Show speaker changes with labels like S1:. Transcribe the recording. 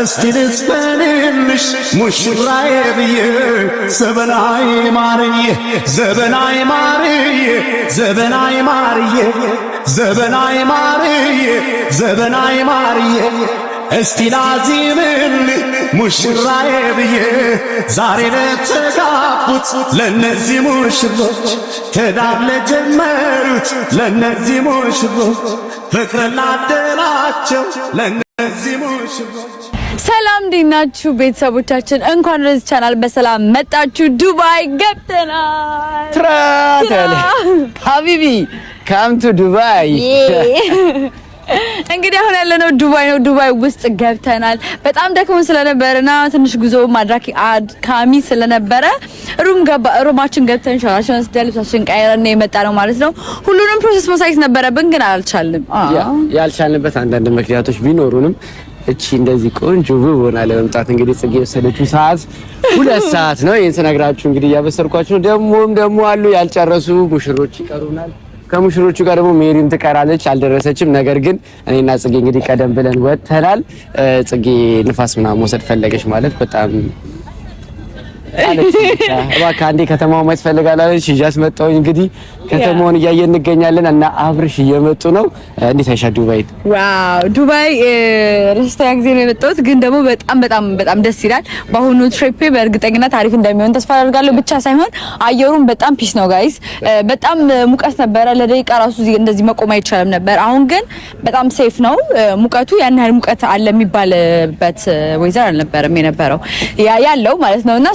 S1: እስቲልስ በልልሽ ሙሽራዬ ብዬ ዘበናይ ማርዬ ዘበናይ ማርዬ ዘበናይ ማርዬ ዘበናይ ማርዬ ዘበናይ ማርዬ እስቲ ላዚምን ሙሽራዬ ብዬ ዛሬ ለተጋቡት ለነዚህ ሙሽሮች ትዳር ለጀመሩት ለነዚህ ሙሽሮች ፍቅር ላደላቸው ለነዚህ ሙሽሮች።
S2: ሰላም እንዴት ናችሁ ቤተሰቦቻችን? እንኳን ወደዚህ ቻናል በሰላም መጣችሁ። ዱባይ ገብተናል።
S3: ትራተል ሀቢቢ ካም ቱ ዱባይ።
S2: እንግዲህ አሁን ያለነው ዱባይ ነው። ዱባይ ውስጥ ገብተናል። በጣም ደክሞን ስለነበረና ትንሽ ጉዞ አድካሚ ስለነበረ ሩማችን ገብተን ሻወራችን ወስደን ልብሳችን ቀይረን የመጣ ነው ማለት ነው። ሁሉንም ፕሮሰስ ማሳየት ነበረብን ግን አልቻልንም።
S3: ያልቻልንበት አንዳንድ ምክንያቶች ቢኖሩንም እቺ እንደዚህ ቆንጆ ውብ ሆና ለመምጣት እንግዲህ ጽጌ የወሰደችው ሰዓት 2 ሰዓት ነው። ይሄን ስነግራችሁ እንግዲህ ያበሰርኳችሁ ደግሞ አሉ ያልጨረሱ ሙሽሮች ይቀሩናል። ከሙሽሮቹ ጋር ደግሞ ሜሪም ትቀራለች፣ አልደረሰችም። ነገር ግን እኔና ጽጌ እንግዲህ ቀደም ብለን ወጥተናል። ጽጌ ንፋስ ምናምን መውሰድ ፈለገች ማለት በጣም አለች። እባክህ አንዴ ከተማው ማየት ፈልጋለች። ይዣት መጣሁኝ። እንግዲህ ከተማውን እያየን እንገኛለን እና አብርሽ እየመጡ ነው። እንዴት አይሻ ዱባይ?
S2: ዋው ዱባይ ለሶስተኛ ጊዜ ነው የመጣሁት፣ ግን ደግሞ በጣም ደስ ይላል። በአሁኑ ትሪፕ በእርግጠኝነት አሪፍ እንደሚሆን ተስፋ አደርጋለሁ። ብቻ ሳይሆን አየሩም በጣም ፒስ ነው ጋይስ። በጣም ሙቀት ነበረ፣ ለደቂቃ ራሱ እንደዚህ መቆም አይቻልም ነበር። አሁን ግን በጣም ሴፍ ነው ሙቀቱ። ያን ያህል ሙቀት አለ የሚባልበት ወይዘር አልነበረም የነበረው ያለው ማለት ነውና